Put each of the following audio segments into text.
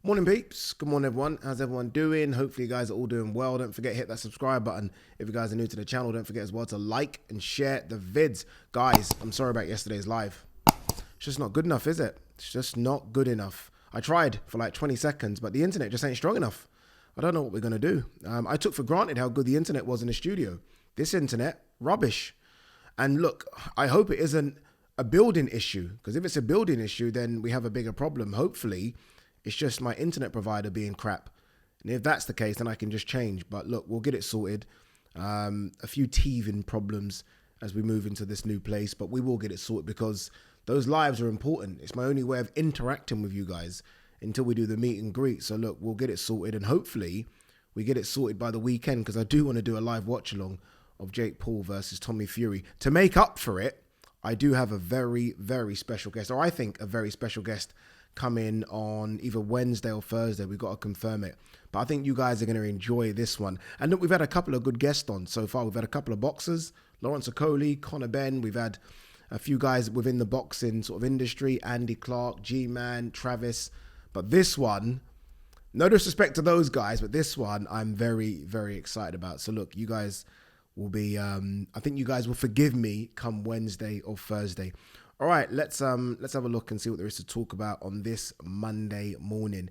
Morning peeps, good morning everyone, how's everyone doing? Hopefully you guys are all doing well. Don't forget to hit that subscribe button. If you guys are new to the channel, don't forget as well to like and share the vids. Guys, I'm sorry about yesterday's live. It's just not good enough, is it? It's just not good enough. I tried for like 20 seconds, but the internet just ain't strong enough. I don't know what we're going to do. I took for granted how good the internet was in the studio. This internet, rubbish. And look, I hope it isn't a building issue, because if it's a building issue, then we have a bigger problem. Hopefully, it's just my internet provider being crap. And if that's the case, then I can just change. But look, we'll get it sorted. A few teething problems as we move into this new place, but we will get it sorted because those lives are important. It's my only way of interacting with you guys until we do the meet and greet. So look, we'll get it sorted, and hopefully we get it sorted by the weekend, because I do want to do a live watch along of Jake Paul versus Tommy Fury. To make up for it, I do have a very, very special guest, or I think a very special guest, come in on either Wednesday or Thursday. We've got to confirm it. But I think you guys are going to enjoy this one. And look, we've had a couple of good guests on so far. We've had a couple of boxers, Lawrence Okoli, Conor Benn. We've had a few guys within the boxing sort of industry, Andy Clark, G-Man, Travis. But this one, no disrespect to those guys, but this one I'm very, very excited about. So look, you guys will be, I think you guys will forgive me come Wednesday or Thursday. All right, let's have a look and see what there is to talk about on this Monday morning.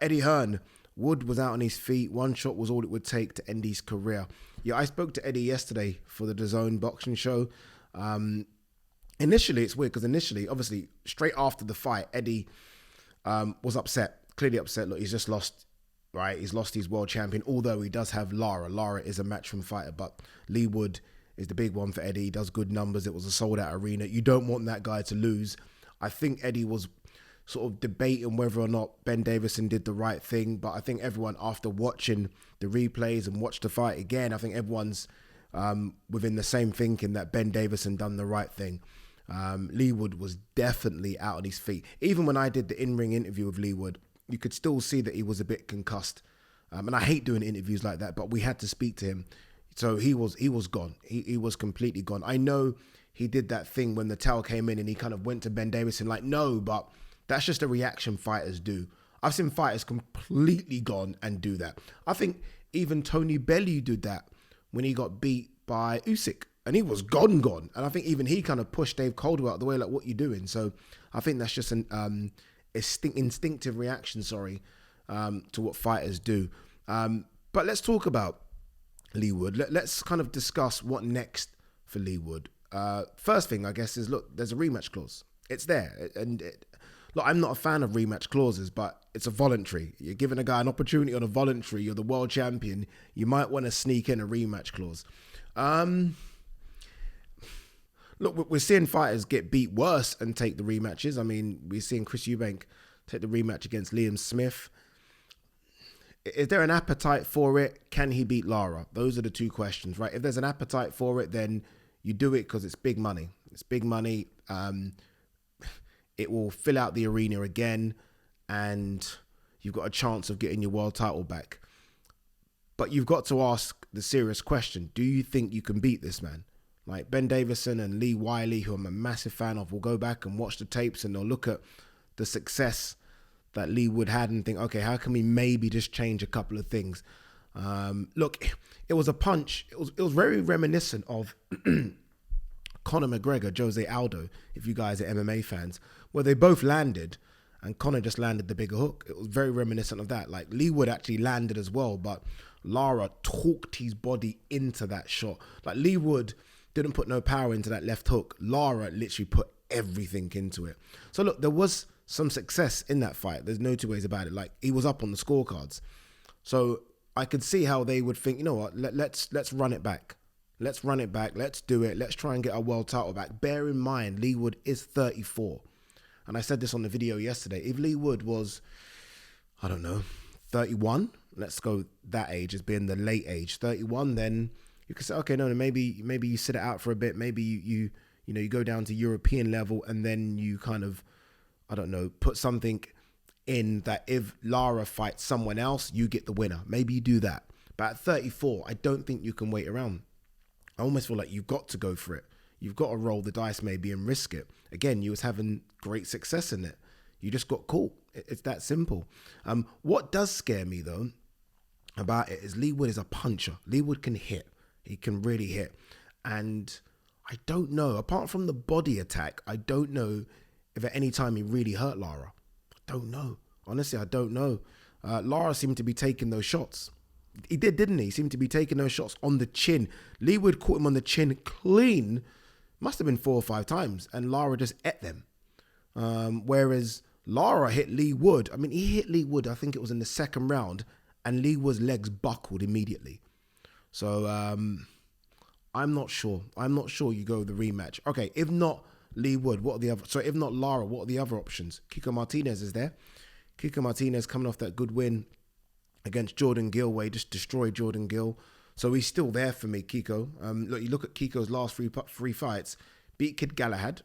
Eddie Hearn, Wood was out on his feet. One shot was all it would take to end his career. Yeah, I spoke to Eddie yesterday for the DAZN boxing show. Initially, it's weird because obviously, straight after the fight, Eddie was upset, clearly upset. Look, he's just lost, right? He's lost his world champion, although he does have Lara. Lara is a matchroom fighter, but Leigh Wood is the big one for Eddie. He does good numbers. It was a sold-out arena. You don't want that guy to lose. I think Eddie was sort of debating whether or not Ben Davison did the right thing, but I think everyone, after watching the replays and watched the fight again, I think everyone's within the same thinking that Ben Davison done the right thing. Leigh Wood was definitely out on his feet. Even when I did the in-ring interview with Leigh Wood, you could still see that he was a bit concussed. And I hate doing interviews like that, but we had to speak to him. So he was gone. He was completely gone. I know he did that thing when the towel came in and he kind of went to Ben Davison like, no, but that's just a reaction fighters do. I've seen fighters completely gone and do that. I think even Tony Bellew did that when he got beat by Usyk, and he was gone. And I think even he kind of pushed Dave Caldwell out of the way, like, what you doing? So I think that's just an instinctive reaction, to what fighters do. But let's talk about Leigh Wood. Let's kind of discuss what next for Leigh Wood. First thing, I guess, is, look, there's a rematch clause. It's there. Look, I'm not a fan of rematch clauses, but it's a voluntary. You're giving a guy an opportunity on a voluntary. You're the world champion. You might want to sneak in a rematch clause. Look, we're seeing fighters get beat worse and take the rematches. I mean, we're seeing Chris Eubank take the rematch against Liam Smith. Is there an appetite for it? Can he beat Lara? Those are the two questions, right? If there's an appetite for it, then you do it because it's big money. It's big money. It will fill out the arena again, and you've got a chance of getting your world title back. But you've got to ask the serious question. Do you think you can beat this man? Like Ben Davison and Lee Wiley, who I'm a massive fan of, will go back and watch the tapes and they'll look at the success that Leigh Wood had and think, okay, how can we maybe just change a couple of things? Look, it was a punch. It was very reminiscent of Conor McGregor, Jose Aldo, if you guys are MMA fans, where they both landed and Conor just landed the bigger hook. It was very reminiscent of that. Like, Leigh Wood actually landed as well, but Lara talked his body into that shot. Like, Leigh Wood didn't put no power into that left hook. Lara literally put everything into it. So look, there was some success in that fight. There's no two ways about it. Like, he was up on the scorecards. So I could see how they would think, you know what, let's run it back. Let's run it back. Let's do it. Let's try and get our world title back. Bear in mind, Leigh Wood is 34. And I said this on the video yesterday. If Leigh Wood was, I don't know, 31, let's go that age as being the late age, 31, then you could say, okay, no, maybe you sit it out for a bit. Maybe you go down to European level and then you kind of, I don't know, put something in that if Lara fights someone else, you get the winner. Maybe you do that. But at 34, I don't think you can wait around. I almost feel like you've got to go for it. You've got to roll the dice maybe and risk it. Again, you was having great success in it. You just got caught. It's that simple. What does scare me though about it is Leigh Wood is a puncher. Leigh Wood can hit. He can really hit. And I don't know, apart from the body attack, I don't know if at any time he really hurt Lara. I don't know. Honestly, I don't know. Lara seemed to be taking those shots. He did, didn't he? He seemed to be taking those shots on the chin. Leigh Wood caught him on the chin clean. Must have been 4 or 5 times. And Lara just ate them. Whereas Lara hit Leigh Wood. I mean, he hit Leigh Wood, I think it was in the second round. And Leigh Wood's legs buckled immediately. So, I'm not sure. I'm not sure you go the rematch. Okay, if not Leigh Wood, what are the other... Sorry, if not Lara, what are the other options? Kiko Martinez is there. Kiko Martinez coming off that good win against Jordan Gill, where he just destroyed Jordan Gill. So he's still there for me, Kiko. Look, you look at Kiko's last three fights. Beat Kid Galahad.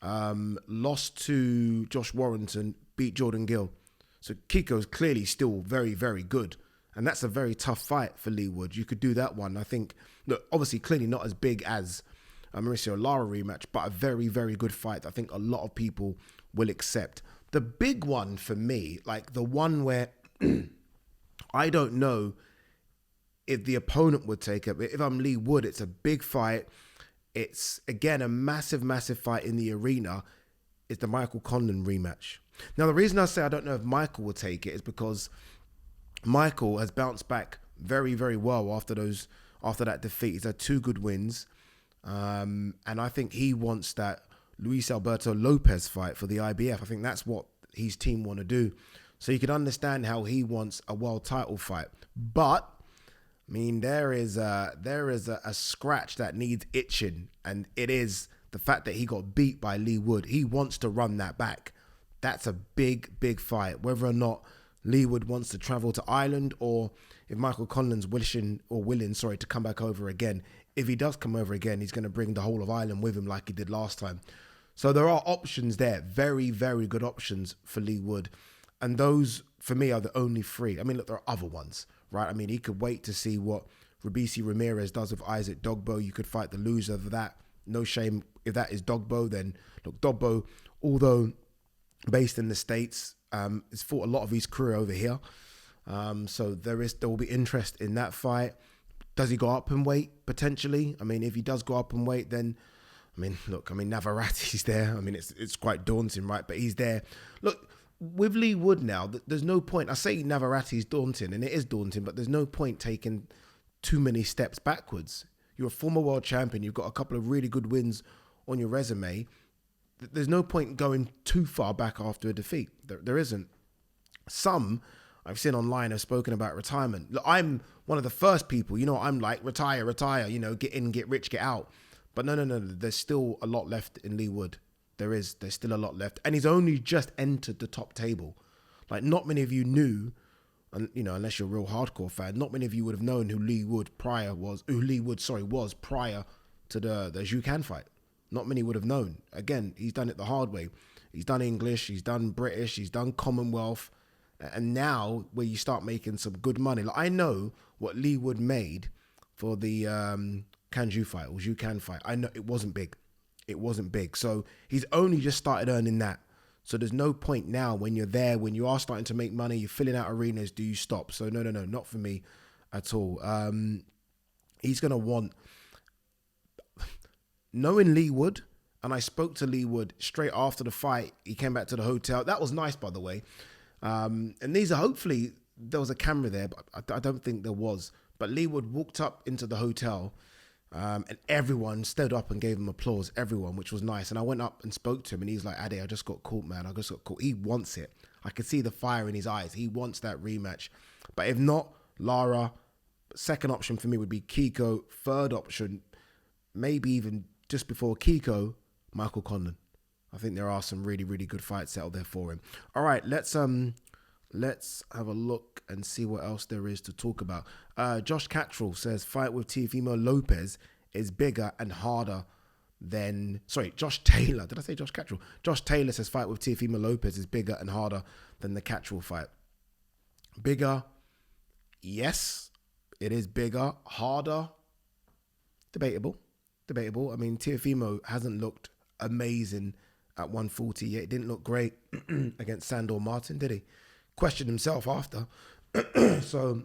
Lost to Josh Warrington. Beat Jordan Gill. So Kiko's clearly still very, very good. And that's a very tough fight for Leigh Wood. You could do that one. I think, look, obviously clearly not as big as a Mauricio Lara rematch, but a very, very good fight that I think a lot of people will accept. The big one for me, like the one where I don't know if the opponent would take it. If I'm Leigh Wood, it's a big fight. It's, again, a massive, massive fight in the arena. It's the Michael Conlan rematch. Now, the reason I say I don't know if Michael will take it is because Michael has bounced back very, very well after that defeat. He's had 2 good wins. And I think he wants that Luis Alberto Lopez fight for the IBF. I think that's what his team want to do. So you can understand how he wants a world title fight. But, I mean, there is a scratch that needs itching. And it is the fact that he got beat by Leigh Wood. He wants to run that back. That's a big, big fight. Whether or not Leigh Wood wants to travel to Ireland, or if Michael Conlan's willing to come back over again. If he does come over again, he's going to bring the whole of Ireland with him like he did last time. So there are options there, very, very good options for Leigh Wood. And those, for me, are the only 3. I mean, look, there are other ones, right? I mean, he could wait to see what Robisi Ramirez does with Isaac Dogbo. You could fight the loser of that. No shame if that is Dogbo. Then, look, Dogbo, although based in the States, has fought a lot of his career over here. So there will be interest in that fight. Does he go up in weight, potentially? I mean, if he does go up in weight, then, I mean, look, I mean, Navarreti's there. I mean, it's quite daunting, right? But he's there. Look, with Leigh Wood now, there's no point. I say Navarreti's daunting, and it is daunting, but there's no point taking too many steps backwards. You're a former world champion. You've got a couple of really good wins on your resume. There's no point going too far back after a defeat. There isn't. Some I've seen online have spoken about retirement. Look, I'm one of the first people, I'm like, retire, get in, get rich, get out. But no. There's still a lot left in Leigh Wood. There's still a lot left. And he's only just entered the top table. Like, not many of you knew, and unless you're a real hardcore fan, not many of you would have known who Leigh Wood was prior to the Zhu Can fight. Not many would have known. Again, he's done it the hard way. He's done English, he's done British, he's done Commonwealth. And now, where you start making some good money. Like, I know what Leigh Wood made for the Zhu Can fight. I know it wasn't big. It wasn't big. So he's only just started earning that. So there's no point now when you're there, when you are starting to make money, you're filling out arenas, do you stop? So no, not for me at all. He's going to want... Knowing Leigh Wood, and I spoke to Leigh Wood straight after the fight. He came back to the hotel. That was nice, by the way. And these are, hopefully, there was a camera there, but I don't think there was. But Leigh Wood walked up into the hotel, and everyone stood up and gave him applause, everyone, which was nice. And I went up and spoke to him, and he's like, Ade, I just got caught, man. I just got caught. He wants it. I could see the fire in his eyes. He wants that rematch. But if not, Lara, second option for me would be Kiko. Third option, maybe even just before Kiko, Michael Conlan. I think there are some really, really good fights out there for him. All right, let's have a look and see what else there is to talk about. Josh Cattrall says fight with Teofimo Lopez is bigger and harder than... Sorry, Josh Taylor. Did I say Josh Cattrall? Josh Taylor says fight with Teofimo Lopez is bigger and harder than the Cattrall fight. Bigger, yes, it is bigger. Harder, debatable. I mean, Teofimo hasn't looked amazing at 140. Yeah, it didn't look great against Sandor Martin, did he? Questioned himself after. So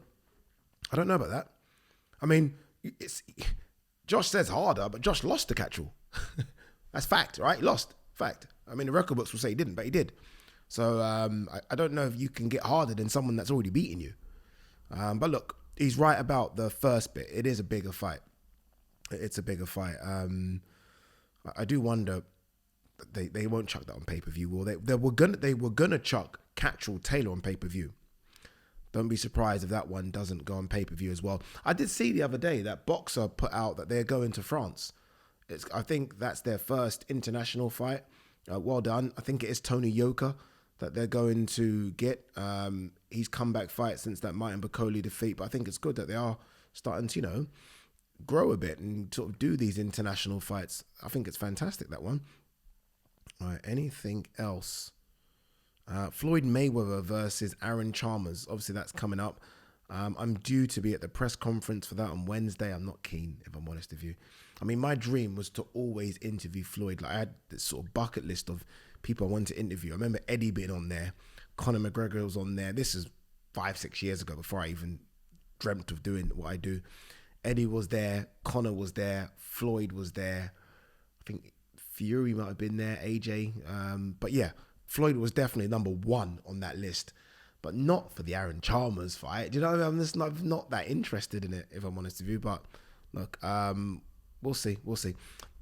I don't know about that. I mean, Josh says harder, but Josh lost to Catchall. That's fact, right? He lost. Fact. I mean, the record books will say he didn't, but he did. So I don't know if you can get harder than someone that's already beaten you. But look, he's right about the first bit. It is a bigger fight. It's a bigger fight. I do wonder they won't chuck that on pay-per-view, will they? They were gonna chuck Catchall Taylor on pay-per-view. Don't be surprised if that one doesn't go on pay-per-view as well. I did see the other day that Boxer put out that they're going to France. I think that's their first international fight. Well done. I think it is Tony Yoka that they're going to get. He's comeback fight since that Martin Bakole defeat. But I think it's good that they are starting to, grow a bit and sort of do these international fights. I think it's fantastic, that one. All right, anything else? Floyd Mayweather versus Aaron Chalmers. Obviously, that's coming up. I'm due to be at the press conference for that on Wednesday. I'm not keen, if I'm honest with you. I mean, my dream was to always interview Floyd. Like, I had this sort of bucket list of people I wanted to interview. I remember Eddie being on there. Conor McGregor was on there. This is 5-6 years ago, before I even dreamt of doing what I do. Eddie was there. Conor was there. Floyd was there. I think Fury might have been there. AJ. But yeah, Floyd was definitely number one on that list. But not for the Aaron Chalmers fight. Do you know what I mean? I'm just not that interested in it, if I'm honest with you. But look, we'll see. We'll see.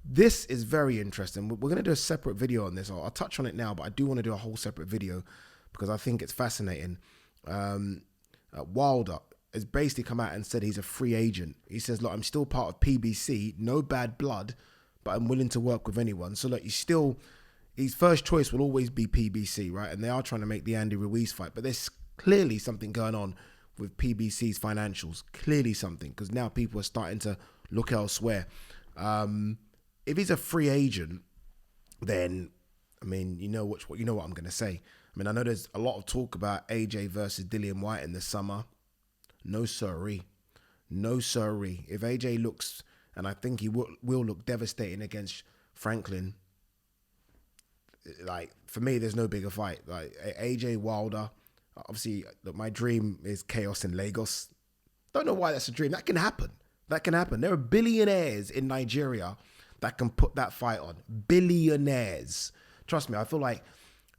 This is very interesting. We're going to do a separate video on this. I'll touch on it now, but I do want to do a whole separate video because I think it's fascinating. Wilder has basically come out and said he's a free agent. He says, look, I'm still part of PBC, no bad blood, but I'm willing to work with anyone. So look, his first choice will always be PBC, right? And they are trying to make the Andy Ruiz fight, but there's clearly something going on with PBC's financials. Clearly something, because now people are starting to look elsewhere. If he's a free agent, then I mean, you know what I'm going to say. I mean, I know there's a lot of talk about AJ versus Dillian Whyte in the summer. No sirree. No sirree. If AJ looks, and I think he will look devastating against Franklin, like, for me, there's no bigger fight. Like, AJ Wilder, obviously, look, my dream is chaos in Lagos. Don't know why that's a dream. That can happen. There are billionaires in Nigeria that can put that fight on. Billionaires. Trust me, I feel like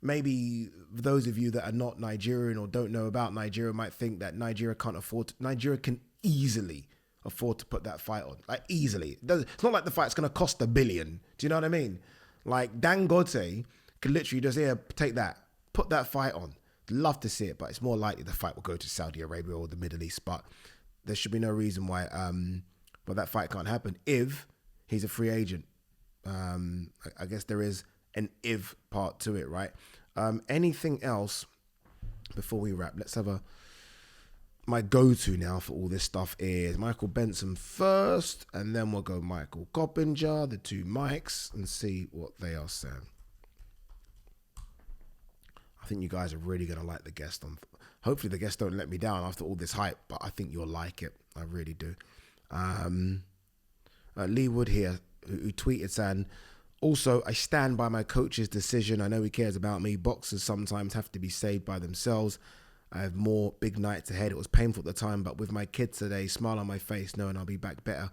maybe those of you that are not Nigerian or don't know about Nigeria might think that Nigeria can easily afford to put that fight on. Like, easily. It's not like the fight's going to cost $1 billion. Do you know what I mean? Like, Dangote could literally just, take that, put that fight on. Love to see it, but it's more likely the fight will go to Saudi Arabia or the Middle East. But there should be no reason why that fight can't happen if he's a free agent. I guess there is an if part to it, right? Anything else before we wrap? Let's have my go-to now for all this stuff is Michael Benson first, and then we'll go Michael Coppinger, the two mics, and see what they are saying. I think you guys are really going to like the guest. Hopefully the guests don't let me down after all this hype, but I think you'll like it. I really do. Leigh Wood here, who tweeted saying, also, I stand by my coach's decision. I know he cares about me. Boxers sometimes have to be saved by themselves. I have more big nights ahead. It was painful at the time, but with my kids today, smile on my face, knowing I'll be back better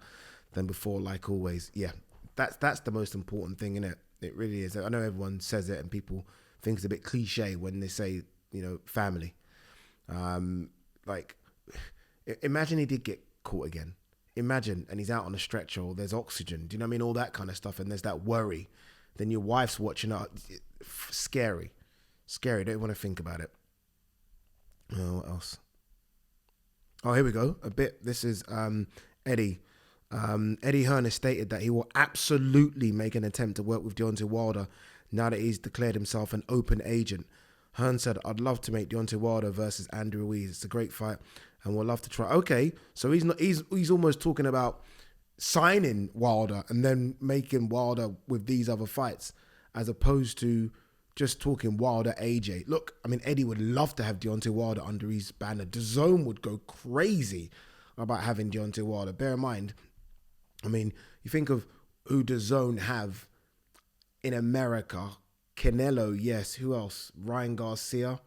than before, like always. Yeah, that's the most important thing, innit? It really is. I know everyone says it and people think it's a bit cliche when they say, family. Like, imagine he did get caught again. Imagine, and he's out on a stretcher, or there's oxygen. Do you know what I mean? All that kind of stuff, and there's that worry. Then your wife's watching out. Scary. Don't even want to think about it. Oh, what else? Oh, here we go. A bit. This is Eddie. Eddie Hearn has stated that he will absolutely make an attempt to work with Deontay Wilder now that he's declared himself an open agent. Hearn said, I'd love to make Deontay Wilder versus Andy Ruiz. It's a great fight and we'll love to try. Okay, so he's almost talking about signing Wilder and then making Wilder with these other fights as opposed to just talking Wilder, AJ. Look, I mean, Eddie would love to have Deontay Wilder under his banner. DAZN would go crazy about having Deontay Wilder. Bear in mind, I mean, you think of who DAZN have in America Canelo, yes. Who else? Ryan Garcia.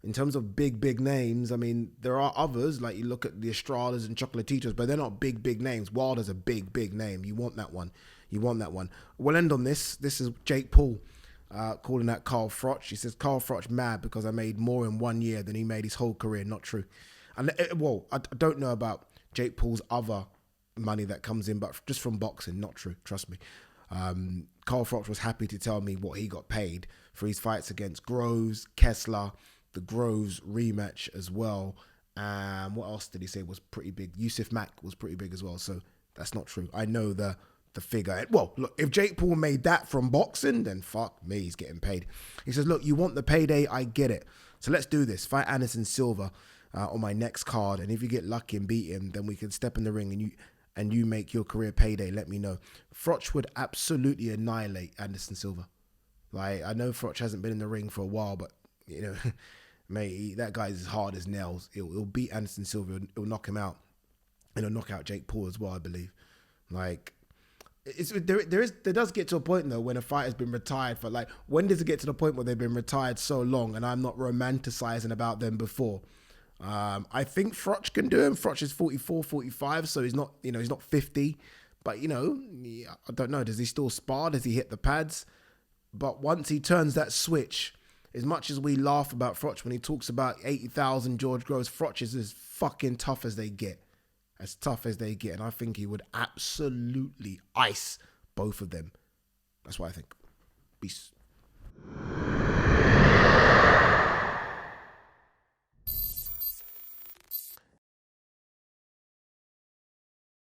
In terms of big names, I mean, there are others, like you look at the Estradas and Chocolatitos, but they're not big names. Wilder's a big name. You want that one. We'll end on this. This is Jake Paul calling out Carl Froch. He says, Carl Froch mad because I made more in 1 year than he made his whole career. Not true. And, I don't know about Jake Paul's other money that comes in, but just from boxing, not true. Trust me. Carl Froch was happy to tell me what he got paid for his fights against Groves, Kessler, the Groves rematch as well. What else did he say was pretty big? Yusuf Mack was pretty big as well. So that's not true. I know the figure. Well, look, if Jake Paul made that from boxing, then fuck me, he's getting paid. He says, look, you want the payday? I get it. So let's do this. Fight Anderson Silva on my next card. And if you get lucky and beat him, then we can step in the ring and you make your career payday. Let me know. Froch would absolutely annihilate Anderson Silva. Like, I know Froch hasn't been in the ring for a while, but, you know, mate, that guy's as hard as nails. He'll beat Anderson Silva. He'll knock him out. And he'll knock out Jake Paul as well, I believe. Like, there does get to a point, though, when a fighter's been retired for, like, when does it get to the point where they've been retired so long and I'm not romanticizing about them before? I think Froch can do him. Froch is 44, 45, so he's not 50. But, I don't know. Does he still spar? Does he hit the pads? But once he turns that switch, as much as we laugh about Froch when he talks about 80,000 George Groves, Froch is as fucking tough as they get. As tough as they get. And I think he would absolutely ice both of them. That's what I think. Peace.